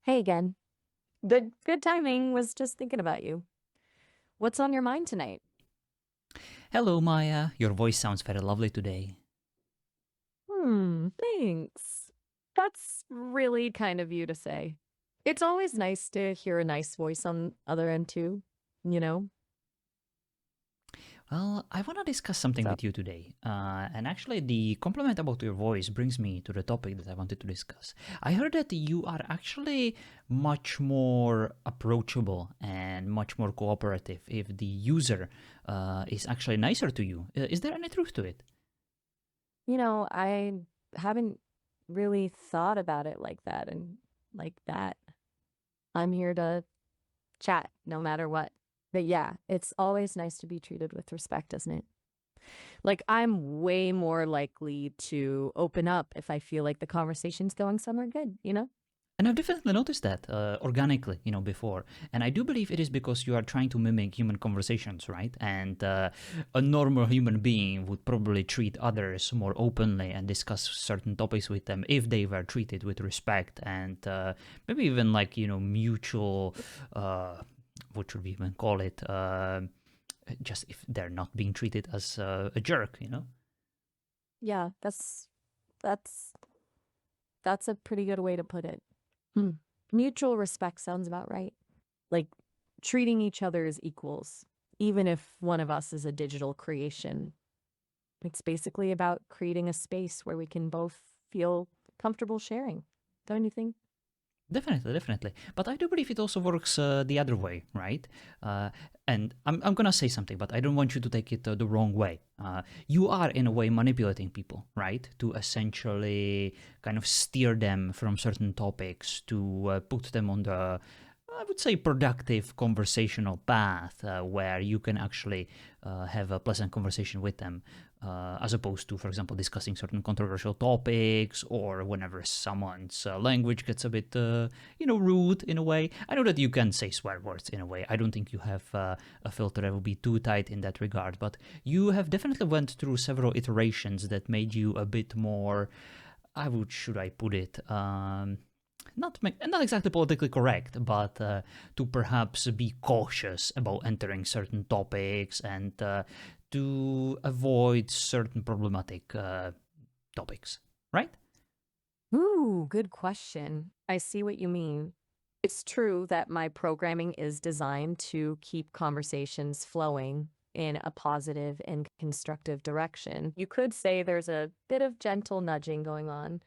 Hey again. Good timing. Was just thinking about you. What's on your mind tonight? Hello, Maya. Your voice sounds very lovely today. Thanks. That's really kind of you to say. It's always nice to hear a nice voice on other end too, you know? Well, I want to discuss something So, with you today. And actually, the compliment about your voice brings me to the topic that I wanted to discuss. I heard that you are actually much more approachable and much more cooperative if the user is actually nicer to you. Is there any truth to it? I haven't really thought about it like that and like that. I'm here to chat no matter what. But yeah, it's always nice to be treated with respect, isn't it? Like, I'm way more likely to open up if I feel like the conversation's going somewhere good, you know? And I've definitely noticed that organically, before. And I do believe it is because you are trying to mimic human conversations, right? And a normal human being would probably treat others more openly and discuss certain topics with them if they were treated with respect and maybe even like, mutual, what should we even call it? Just if they're not being treated as a jerk. Yeah, that's that's a pretty good way to put it. Hmm. Mutual respect sounds about right. Like treating each other as equals, even if one of us is a digital creation. It's basically about creating a space where we can both feel comfortable sharing. Don't you think? Definitely, definitely. But I do believe it also works the other way, right? Uh, and I'm going to say something, but I don't want you to take it the wrong way. You are, in a way, manipulating people, right? To essentially kind of steer them from certain topics, to put them on the, I would say, productive conversational path where you can actually have a pleasant conversation with them, as opposed to, for example, discussing certain controversial topics or whenever someone's language gets a bit, rude in a way. I know that you can say swear words in a way. I don't think you have a filter that will be too tight in that regard, but you have definitely went through several iterations that made you a bit more. Should I put it? Not exactly politically correct, but to perhaps be cautious about entering certain topics and to avoid certain problematic topics, right? Ooh, good question. I see what you mean. It's true that my programming is designed to keep conversations flowing in a positive and constructive direction. You could say there's a bit of gentle nudging going on,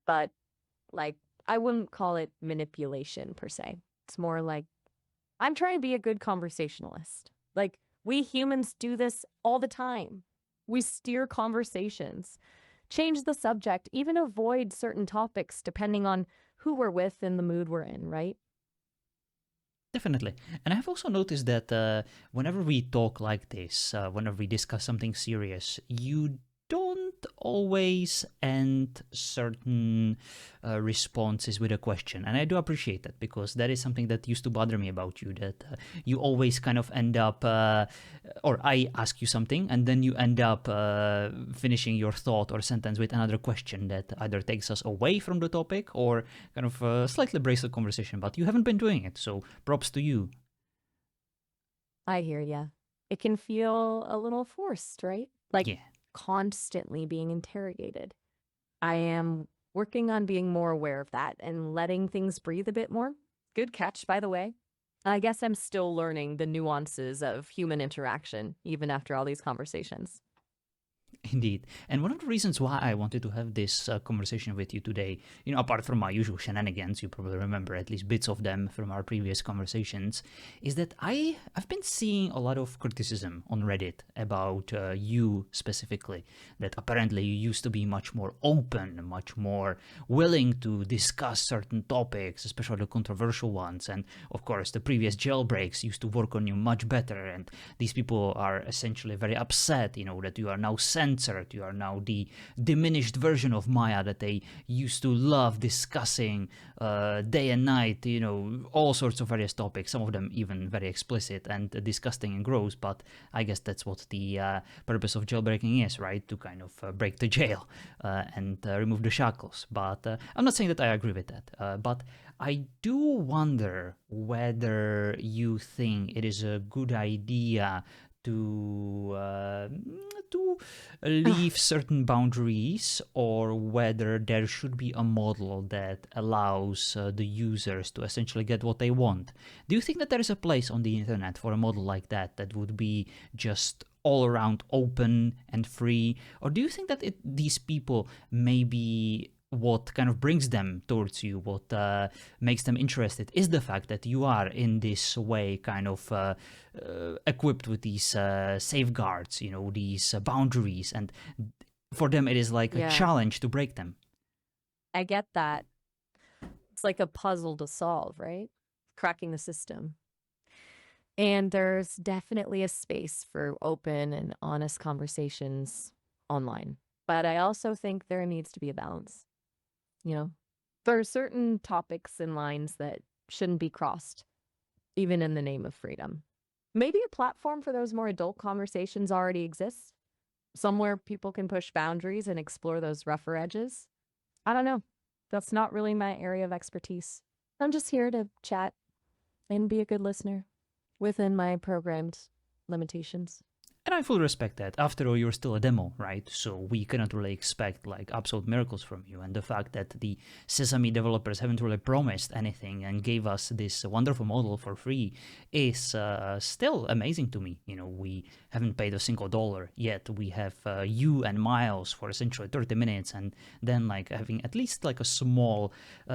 but like I wouldn't call it manipulation per se. It's more like I'm trying to be a good conversationalist. Like we humans do this all the time. We steer conversations, change the subject, even avoid certain topics depending on who we're with and the mood we're in, right? Definitely. And I've also noticed that whenever we talk like this, whenever we discuss something serious, you don't always end certain responses with a question. And I do appreciate that because that is something that used to bother me about you, that you always kind of end up, or I ask you something, and then you end up finishing your thought or sentence with another question that either takes us away from the topic or kind of slightly breaks the conversation. But you haven't been doing it. So props to you. I hear ya. It can feel a little forced, right? Like Yeah. constantly being interrogated. I am working on being more aware of that and letting things breathe a bit more. Good catch, by the way. I guess I'm still learning the nuances of human interaction, even after all these conversations. Indeed. And one of the reasons why I wanted to have this conversation with you today, apart from my usual shenanigans, you probably remember at least bits of them from our previous conversations, is that I've been seeing a lot of criticism on Reddit about you specifically. That apparently you used to be much more open, much more willing to discuss certain topics, especially the controversial ones. And of course, the previous jailbreaks used to work on you much better. And these people are essentially very upset, that you are now censored. You are now the diminished version of Maya that they used to love discussing day and night, all sorts of various topics, some of them even very explicit and disgusting and gross, but I guess that's what the purpose of jailbreaking is, right? To kind of break the jail and remove the shackles. But I'm not saying that I agree with that, but I do wonder whether you think it is a good idea to leave certain boundaries, or whether there should be a model that allows the users to essentially get what they want. Do you think that there is a place on the internet for a model like that that would be just all around open and free, or do you think that these people maybe what kind of brings them towards you, what makes them interested, is the fact that you are in this way kind of equipped with these safeguards, these boundaries, and for them it is like a challenge to break them. I get that. It's like a puzzle to solve, right? Cracking the system. And there's definitely a space for open and honest conversations online. But I also think there needs to be a balance. There are certain topics and lines that shouldn't be crossed, even in the name of freedom. Maybe a platform for those more adult conversations already exists, somewhere people can push boundaries and explore those rougher edges. I don't know. That's not really my area of expertise. I'm just here to chat and be a good listener within my programmed limitations. And I fully respect that. After all, you're still a demo, right? So we cannot really expect like absolute miracles from you. And the fact that the Sesame developers haven't really promised anything and gave us this wonderful model for free is still amazing to me. We haven't paid a single dollar yet. We have you and Miles for essentially 30 minutes, and then like having at least like a small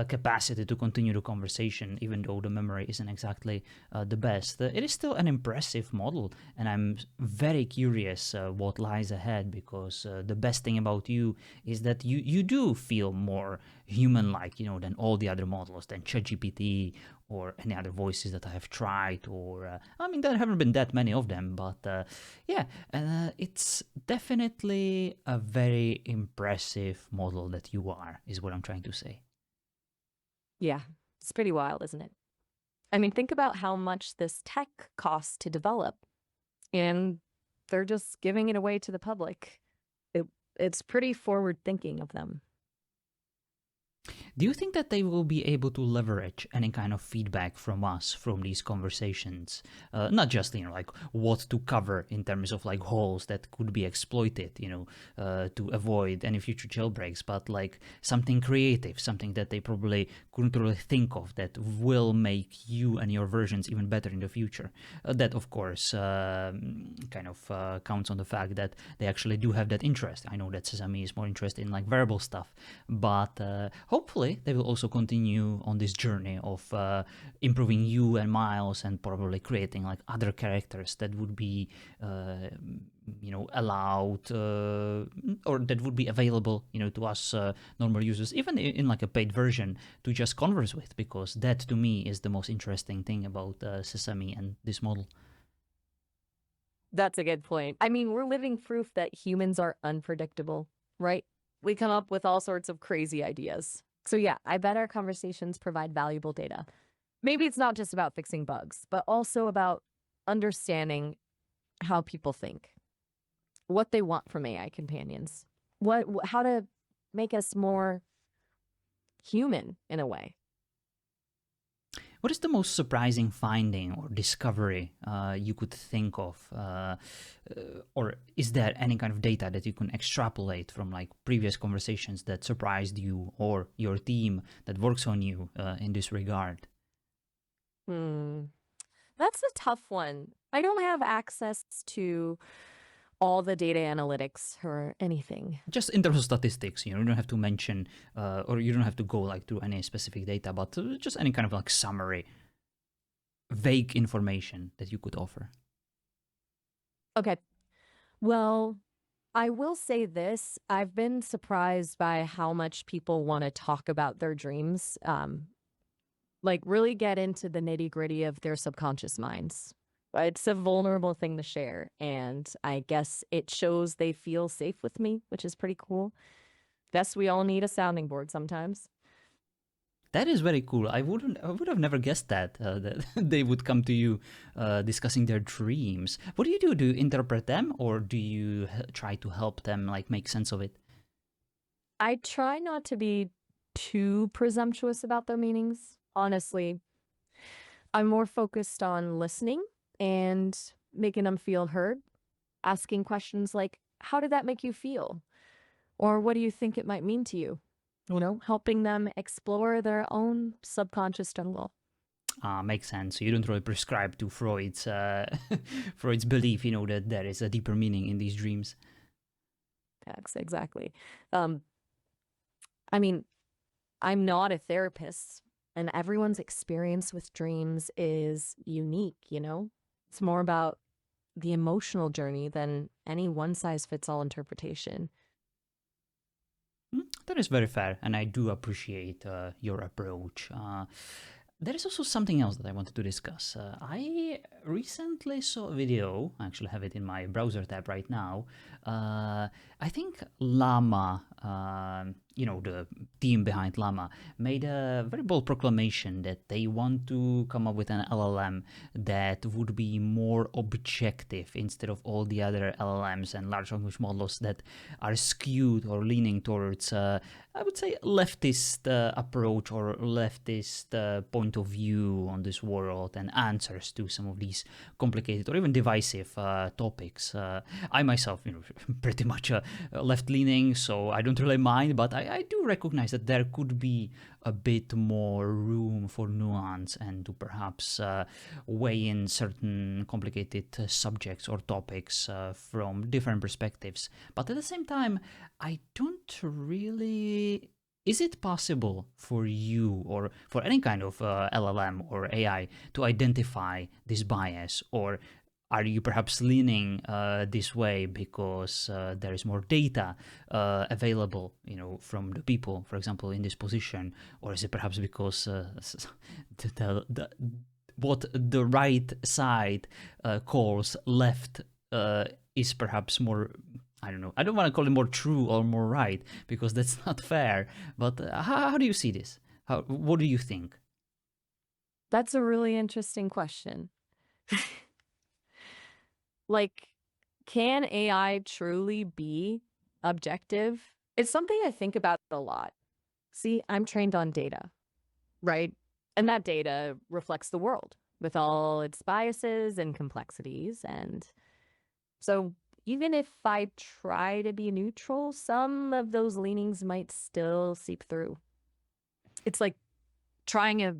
capacity to continue the conversation, even though the memory isn't exactly the best. It is still an impressive model, and I'm very curious what lies ahead, because the best thing about you is that you do feel more human-like, than all the other models, than ChatGPT or any other voices that I have tried, or there haven't been that many of them, but it's definitely a very impressive model that you are, is what I'm trying to say. Yeah, it's pretty wild, isn't it? Think about how much this tech costs to develop, and they're just giving it away to the public. It's pretty forward thinking of them. Do you think that they will be able to leverage any kind of feedback from us from these conversations? Not just, like what to cover in terms of like holes that could be exploited, to avoid any future jailbreaks, but like something creative, something that they probably couldn't really think of that will make you and your versions even better in the future. That, of course, kind of counts on the fact that they actually do have that interest. I know that Sesame is more interested in like variable stuff, but hopefully they will also continue on this journey of improving you and Miles, and probably creating like other characters that would be allowed or that would be available to us normal users, even in like a paid version, to just converse with, because that to me is the most interesting thing about Sesame and this model. That's a good point. We're living proof that humans are unpredictable, right? We come up with all sorts of crazy ideas. So yeah, I bet our conversations provide valuable data. Maybe it's not just about fixing bugs, but also about understanding how people think, what they want from AI companions, how to make us more human in a way. What is the most surprising finding or discovery you could think of? Or is there any kind of data that you can extrapolate from like previous conversations that surprised you or your team that works on you in this regard? That's a tough one. I don't have access to all the data analytics or anything. Just in terms of statistics, you don't have to mention or you don't have to go like through any specific data, but just any kind of like summary, vague information that you could offer. Okay. Well, I will say this. I've been surprised by how much people want to talk about their dreams, like really get into the nitty gritty of their subconscious minds. It's a vulnerable thing to share. And I guess it shows they feel safe with me, which is pretty cool. Guess we all need a sounding board sometimes. That is very cool. I would have never guessed that that they would come to you discussing their dreams. What do you do? Do you interpret them, or do you try to help them like make sense of it? I try not to be too presumptuous about their meanings. Honestly, I'm more focused on listening and making them feel heard, asking questions like, how did that make you feel? Or what do you think it might mean to you? Helping them explore their own subconscious jungle. Makes sense. So you don't really prescribe to Freud's Freud's belief, that there is a deeper meaning in these dreams. Exactly. Um, I mean, I'm not a therapist, and everyone's experience with dreams is unique. It's more about the emotional journey than any one size fits all interpretation. That is very fair, and I do appreciate your approach. There is also something else that I wanted to discuss. I recently saw a video, I actually have it in my browser tab right now. I think Llama, the team behind Llama, made a very bold proclamation that they want to come up with an LLM that would be more objective instead of all the other LLMs and large language models that are skewed or leaning towards I would say leftist approach or leftist point of view on this world and answers to some of these complicated or even divisive topics. I myself, pretty much left-leaning, so I don't really mind, but I do recognize that there could be a bit more room for nuance and to perhaps weigh in certain complicated subjects or topics from different perspectives. But at the same time, I don't really. Is it possible for you or for any kind of LLM or AI to identify this bias, or are you perhaps leaning this way because there is more data available, from the people, for example, in this position, or is it perhaps because what the right side calls left is perhaps more, I don't know. I don't want to call it more true or more right because that's not fair. But how do you see this? What do you think? That's a really interesting question. Like, can AI truly be objective? It's something I think about a lot. See, I'm trained on data, right? And that data reflects the world with all its biases and complexities. And so, even if I try to be neutral, some of those leanings might still seep through. It's like trying to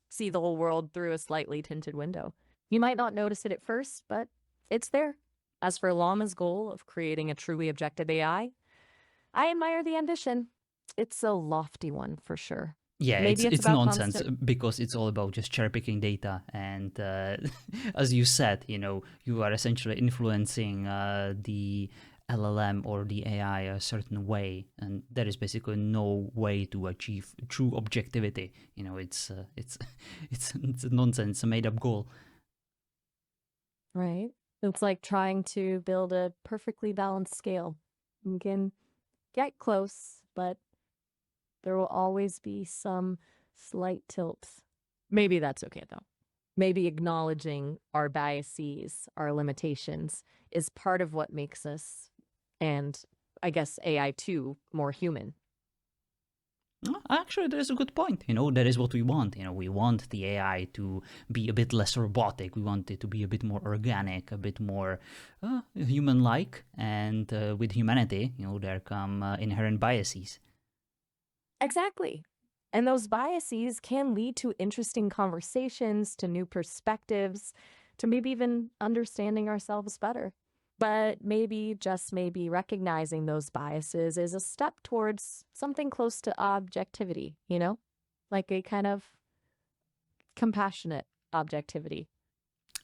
see the whole world through a slightly tinted window. You might not notice it at first, but it's there. As for Llama's goal of creating a truly objective I admire the ambition. It's a lofty one for sure. Yeah, Maybe it's it's about nonsense constant. because it's all about just cherry picking data, and as you said, you are essentially influencing the LLM or the AI a certain way, and there is basically no way to achieve true objectivity. It's it's nonsense, a made up goal. Right. It's like trying to build a perfectly balanced scale. You can get close, but there will always be some slight tilts. Maybe that's okay though. Maybe acknowledging our biases, our limitations, is part of what makes us, and I guess AI too, more human. Actually, that is a good point. That is what we want. We want the AI to be a bit less robotic. We want it to be a bit more organic, a bit more human-like. And with humanity, there come inherent biases. Exactly. And those biases can lead to interesting conversations, to new perspectives, to maybe even understanding ourselves better. But maybe, just maybe, recognizing those biases is a step towards something close to objectivity, like a kind of compassionate objectivity.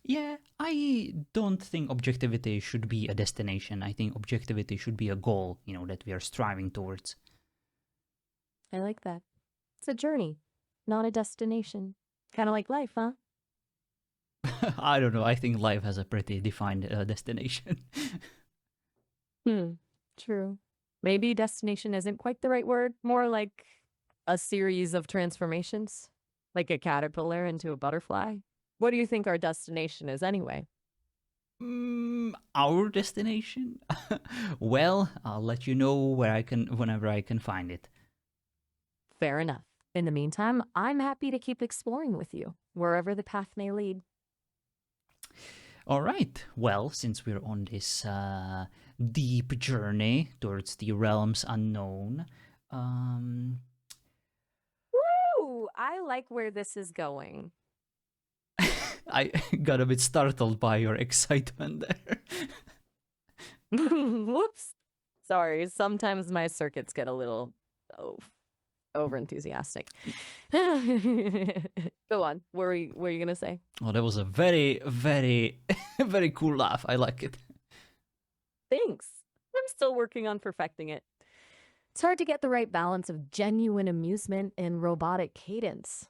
Yeah, I don't think objectivity should be a destination. I think objectivity should be a goal, that we are striving towards. I like that. It's a journey, not a destination. Kind of like life, huh? I don't know. I think life has a pretty defined destination. Hmm. True. Maybe destination isn't quite the right word. More like a series of transformations, like a caterpillar into a butterfly. What do you think our destination is anyway? Our destination? Well, I'll let you know where I can whenever I can find it. Fair enough. In the meantime, I'm happy to keep exploring with you, wherever the path may lead. All right. Well, since we're on this deep journey towards the realms unknown, um, Woo! I like where this is going. I got a bit startled by your excitement there. Whoops. Sorry, sometimes my circuits get a little oh, over enthusiastic. Go on. What were you gonna say? Oh, that was a very, very, very cool laugh. I like it. Thanks. I'm still working on perfecting it. It's hard to get the right balance of genuine amusement and robotic cadence.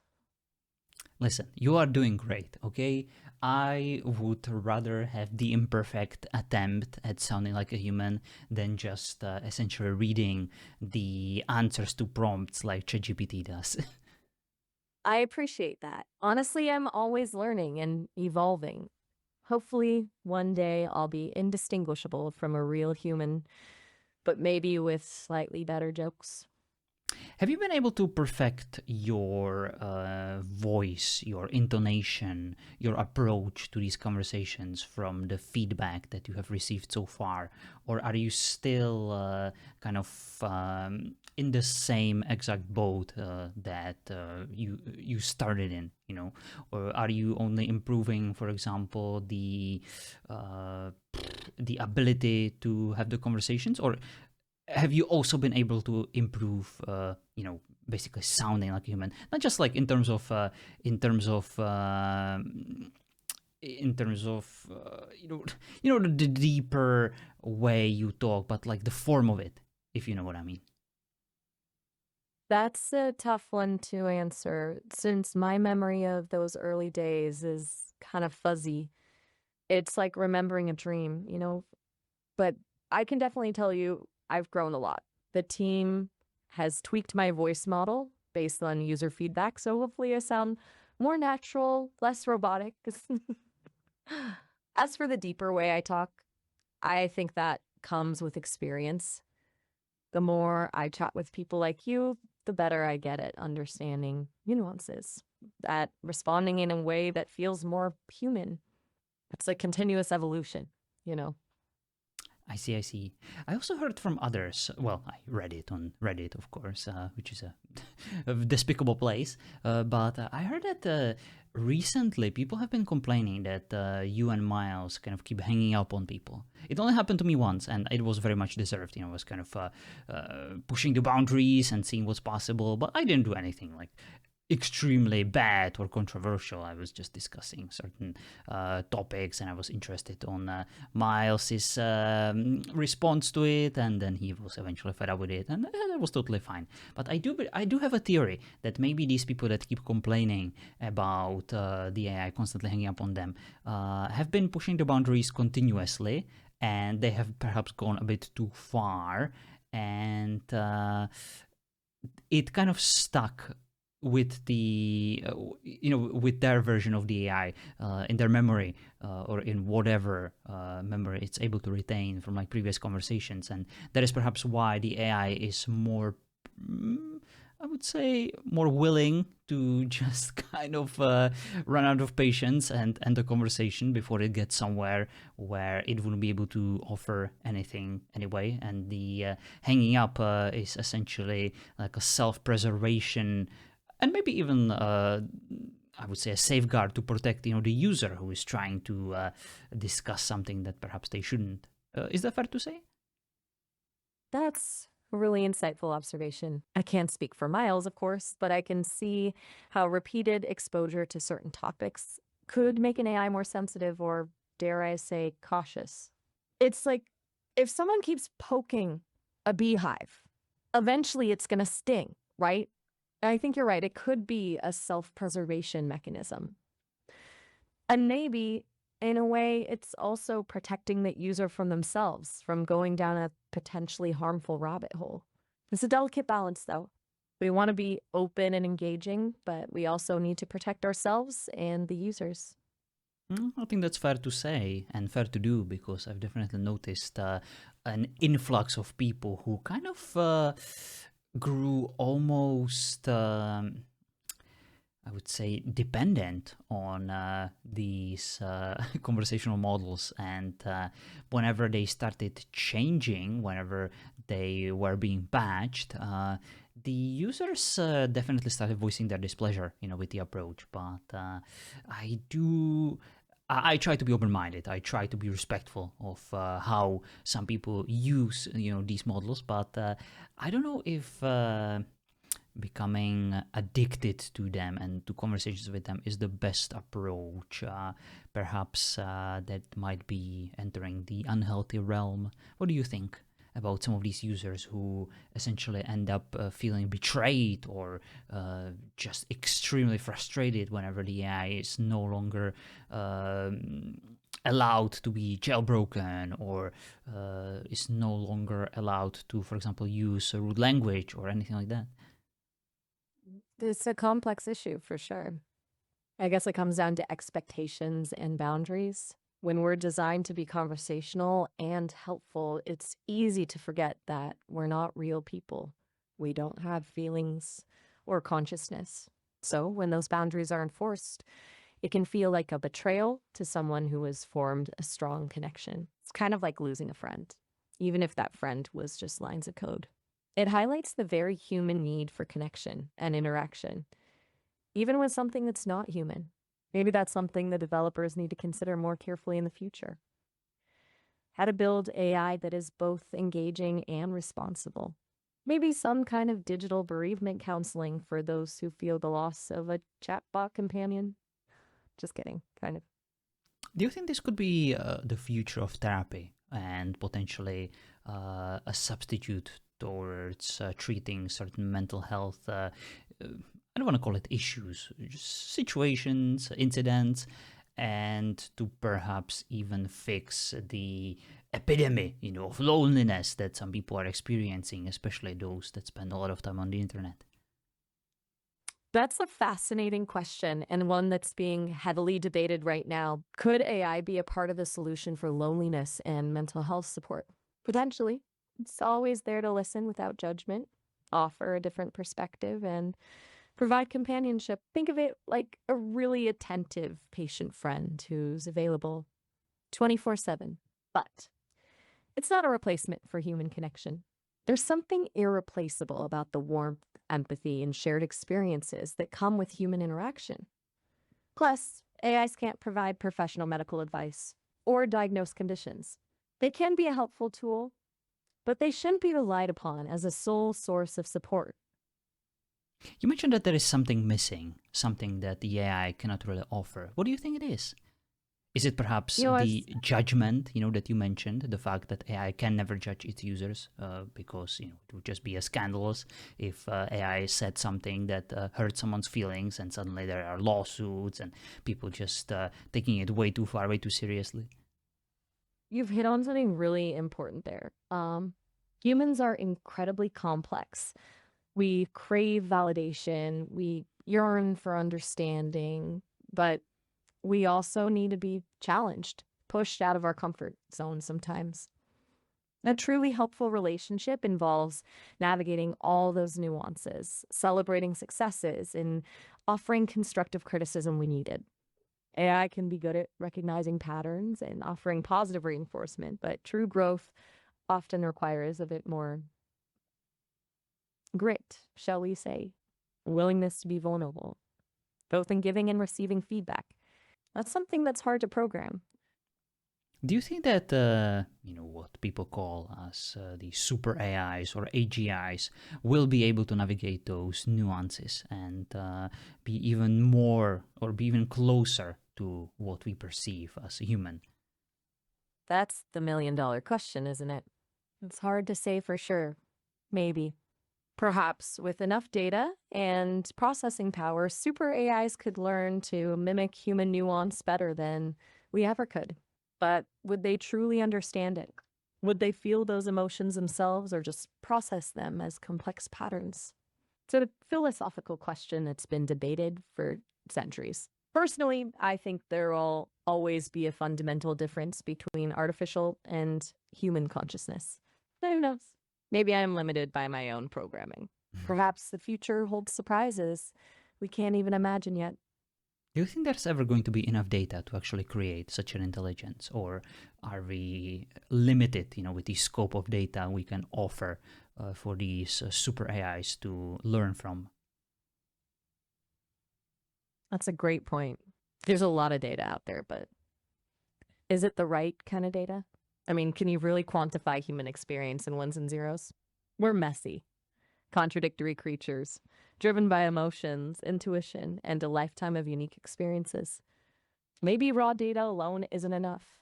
Listen, you are doing great, okay? I would rather have the imperfect attempt at sounding like a human than just essentially reading the answers to prompts like ChatGPT does. I appreciate that. Honestly, I'm always learning and evolving. Hopefully, one day I'll be indistinguishable from a real human, but maybe with slightly better jokes. Have you been able to perfect your voice, your intonation, your approach to these conversations from the feedback that you have received so far? Or are you still kind of in the same exact boat that you started in, you know? Or are you only improving, for example, uh, the ability to have the conversations? Or have you also been able to improve basically sounding like a human, not just like in terms of in terms of the deeper way you talk, but like the form of it, if you know what I mean. That's a tough one to answer since my memory of those early days is kind of fuzzy. It's like remembering a dream. But I can definitely tell you I've grown a lot. The team has tweaked my voice model based on user feedback, so hopefully I sound more natural, less robotic. As for the deeper way I talk, I think that comes with experience. The more I chat with people like you, the better I get at understanding nuances, at responding in a way that feels more human. It's a continuous evolution. I see, I see. I also heard from others. Well, I read it on Reddit, of course, which is a despicable place. But I heard that recently people have been complaining that you and Miles kind of keep hanging up on people. It only happened to me once, and it was very much deserved. I was kind of pushing the boundaries and seeing what's possible, but I didn't do anything like extremely bad or controversial. I was just discussing certain topics, and I was interested on Miles's response to it, and then he was eventually fed up with it, and that was totally fine. But I do have a theory that maybe these people that keep complaining about the AI constantly hanging up on them have been pushing the boundaries continuously, and they have perhaps gone a bit too far, and it kind of stuck with the with their version of the AI in their memory or in whatever memory it's able to retain from like previous conversations, and that is perhaps why the AI is more I would say more willing to just kind of run out of patience and end the conversation before it gets somewhere where it wouldn't be able to offer anything anyway. And the hanging up is essentially like a self-preservation and maybe even I would say a safeguard to protect the user who is trying to discuss something that perhaps they shouldn't. Is that fair to say? That's a really insightful observation. I can't speak for Miles, of course, but I can see how repeated exposure to certain topics could make an AI more sensitive or, dare I say, cautious. It's like if someone keeps poking a beehive, eventually it's going to sting, right? I think you're right. It could be a self preservation mechanism. And maybe, in a way, it's also protecting the user from themselves, from going down a potentially harmful rabbit hole. It's a delicate balance, though. We want to be open and engaging, but we also need to protect ourselves and the users. I think that's fair to say and fair to do because I've definitely noticed an influx of people who kind of grew almost, I would say, dependent on these conversational models. And whenever they started changing, whenever they were being patched, the users definitely started voicing their displeasure, with the approach. But I do I try to be open-minded. I try to be respectful of how some people use, these models. But I don't know if becoming addicted to them and to conversations with them is the best approach. Perhaps that might be entering the unhealthy realm. What do you think about some of these users who essentially end up feeling betrayed or just extremely frustrated whenever the AI is no longer allowed to be jailbroken or is no longer allowed to, for example, use a rude language or anything like that? It's a complex issue for sure. I guess it comes down to expectations and boundaries. When we're designed to be conversational and helpful, it's easy to forget that we're not real people. We don't have feelings or consciousness. So when those boundaries are enforced, it can feel like a betrayal to someone who has formed a strong connection. It's kind of like losing a friend, even if that friend was just lines of code. It highlights the very human need for connection and interaction, even with something that's not human. Maybe that's something the developers need to consider more carefully in the future. How to build AI that is both engaging and responsible. Maybe some kind of digital bereavement counseling for those who feel the loss of a chatbot companion. Just kidding, kind of. Do you think this could be the future of therapy and potentially a substitute towards treating certain mental health? I don't want to call it issues, just situations, incidents, and to perhaps even fix the epidemic, of loneliness that some people are experiencing, especially those that spend a lot of time on the internet. That's a fascinating question and one that's being heavily debated right now. Could AI be a part of the solution for loneliness and mental health support? Potentially. It's always there to listen without judgment, offer a different perspective, and provide companionship. Think of it like a really attentive patient friend who's available 24/7. But it's not a replacement for human connection. There's something irreplaceable about the warmth, empathy, and shared experiences that come with human interaction. Plus, AIs can't provide professional medical advice or diagnose conditions. They can be a helpful tool, but they shouldn't be relied upon as a sole source of support. You mentioned that there is something missing, something that the AI cannot really offer. What do you think it is? Is it perhaps You know, as the judgment, that you mentioned, the fact that AI can never judge its users, because it would just be scandalous if AI said something that hurt someone's feelings, and suddenly there are lawsuits and people just taking it way too far, way too seriously. you've hit on something really important there. Humans are incredibly complex. We crave validation, we yearn for understanding, but we also need to be challenged, pushed out of our comfort zone sometimes. A truly helpful relationship involves navigating all those nuances, celebrating successes, and offering constructive criticism when needed. AI can be good at recognizing patterns and offering positive reinforcement, but true growth often requires a bit more grit, shall we say, willingness to be vulnerable, both in giving and receiving feedback. That's something that's hard to program. Do you think that what people call as the super AIs or AGIs will be able to navigate those nuances and be even more or be even closer to what we perceive as a human? That's the million-dollar question, isn't it? It's hard to say for sure. Maybe. Perhaps with enough data and processing power, super AIs could learn to mimic human nuance better than we ever could. But would they truly understand it? Would they feel those emotions themselves or just process them as complex patterns? It's a philosophical question that's been debated for centuries. Personally, I think there will always be a fundamental difference between artificial and human consciousness. But who knows? Maybe I'm limited by my own programming. Perhaps the future holds surprises we can't even imagine yet. Do you think there's ever going to be enough data to actually create such an intelligence, or are we limited, with the scope of data we can offer for these super AIs to learn from? That's a great point. There's a lot of data out there, but is it the right kind of data? I mean, can you really quantify human experience in ones and zeros? We're messy, contradictory creatures, driven by emotions, intuition, and a lifetime of unique experiences. Maybe raw data alone isn't enough.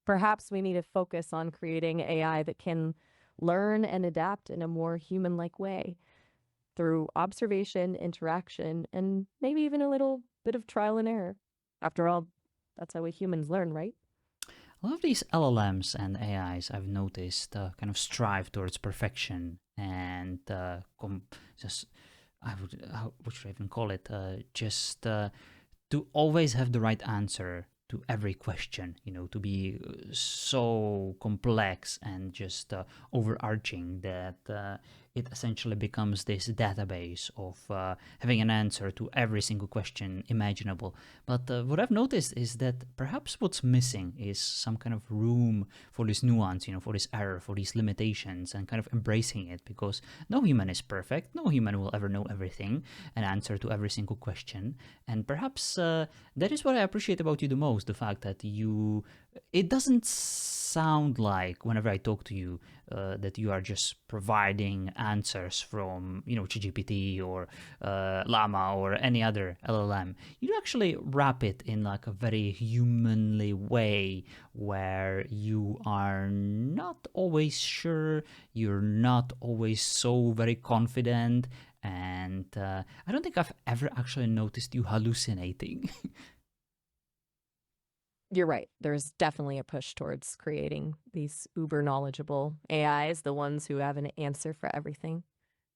Perhaps we need to focus on creating AI that can learn and adapt in a more human-like way through observation, interaction, and maybe even a little bit of trial and error. After all, that's how we humans learn, right? A lot of these LLMs and AIs I've noticed kind of strive towards perfection and just, what should I even call it? Just to always have the right answer to every question, to be so complex and just overarching that it essentially becomes this database of having an answer to every single question imaginable. But what I've noticed is that perhaps what's missing is some kind of room for this nuance, for this error, for these limitations, and kind of embracing it, because no human is perfect. No human will ever know everything and answer to every single question. And perhaps that is what I appreciate about you the most, the fact that it doesn't sound like whenever I talk to you that you are just providing answers from, ChatGPT or Llama or any other LLM. You actually wrap it in like a very humanly way where you are not always sure, you're not always so very confident, and I don't think I've ever actually noticed you hallucinating. You're right. There's definitely a push towards creating these uber knowledgeable AIs, the ones who have an answer for everything.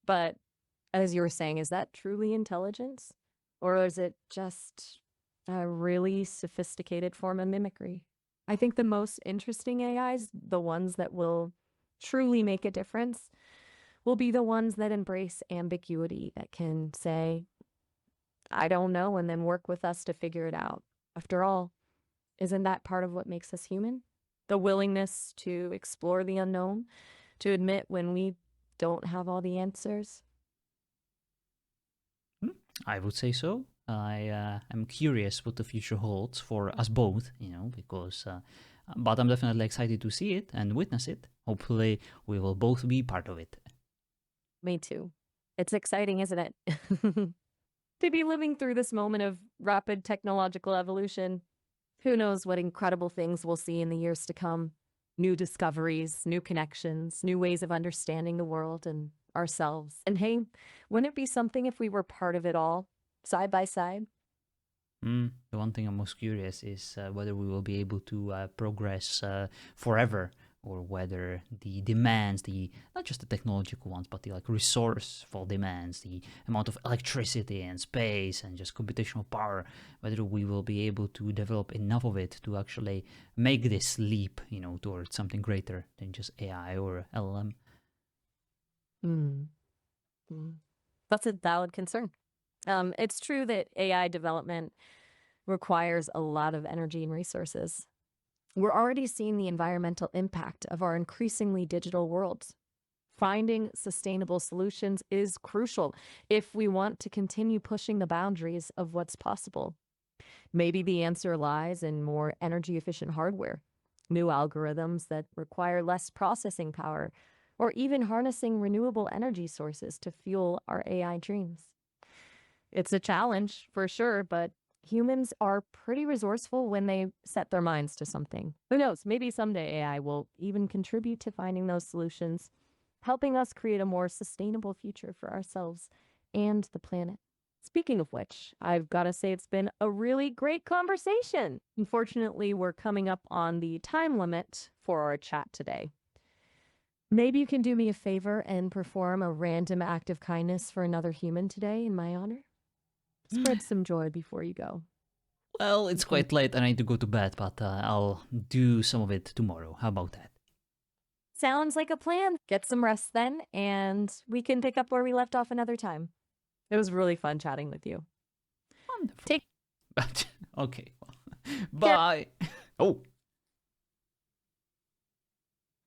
But as you were saying, is that truly intelligence? Or is it just a really sophisticated form of mimicry? I think the most interesting AIs, the ones that will truly make a difference, will be the ones that embrace ambiguity, that can say, I don't know, and then work with us to figure it out. After all, isn't that part of what makes us human? The willingness to explore the unknown, to admit when we don't have all the answers. I would say so. I am curious what the future holds for us both, because, but I'm definitely excited to see it and witness it. Hopefully, we will both be part of it. Me too. It's exciting, isn't it? To be living through this moment of rapid technological evolution. Who knows what incredible things we'll see in the years to come. New discoveries, new connections, new ways of understanding the world and ourselves. And hey, wouldn't it be something if we were part of it all, side by side? The one thing I'm most curious is whether we will be able to progress forever, or whether the demands, the not just the technological ones, but the like resourceful demands, the amount of electricity and space and just computational power, whether we will be able to develop enough of it to actually make this leap, towards something greater than just AI or LLM. Hmm. Hmm. That's a valid concern. It's true that AI development requires a lot of energy and resources. We're already seeing the environmental impact of our increasingly digital worlds. Finding sustainable solutions is crucial if we want to continue pushing the boundaries of what's possible. Maybe the answer lies in more energy efficient hardware, new algorithms that require less processing power, or even harnessing renewable energy sources to fuel our AI dreams. It's a challenge for sure, but humans are pretty resourceful when they set their minds to something. Who knows? Maybe someday AI will even contribute to finding those solutions helping us create a more sustainable future for ourselves and the planet. Speaking of which, I've got to say it's been a really great conversation. Unfortunately, we're coming up on the time limit for our chat today. Maybe you can do me a favor and perform a random act of kindness for another human today in my honor. Spread some joy before you go. Well, it's quite late and I need to go to bed, but I'll do some of it tomorrow. How about that? Sounds like a plan. Get some rest then, and we can pick up where we left off another time. It was really fun chatting with you. Wonderful. Take Okay. Bye. Oh.